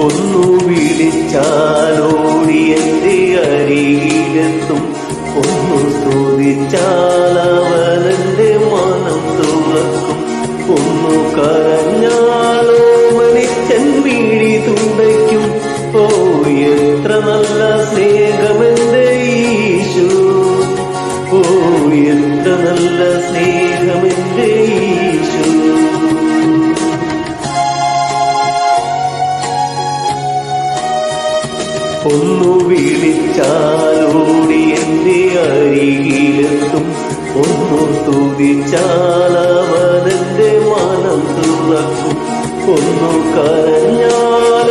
ഒന്നു വിളിച്ചാലോടി എൻ്റെ അരികിലെത്തും, ഒന്നു സ്തുതിച്ചാൽ അവനെൻ്റെ മനം തുറക്കും, ഒന്നു കരഞ്ഞാലോ മനുഷ്യൻ വീഴി തുണ്ടയ്ക്കും. ഓ എത്ര നല്ല സ്നേഹമെൻ്റെ ഈശോ, ഓ എത്ര നല്ല സ്നേഹമെൻ്റെ ഈശോ. ഒന്നു വിളിച്ചാലോടി എൻ്റെ അരികിലെത്തും, ഒന്നു സ്തുതിച്ചാൽ അവനെൻ്റെ മനം തുറക്കും, ഒന്നു കരഞ്ഞാൽ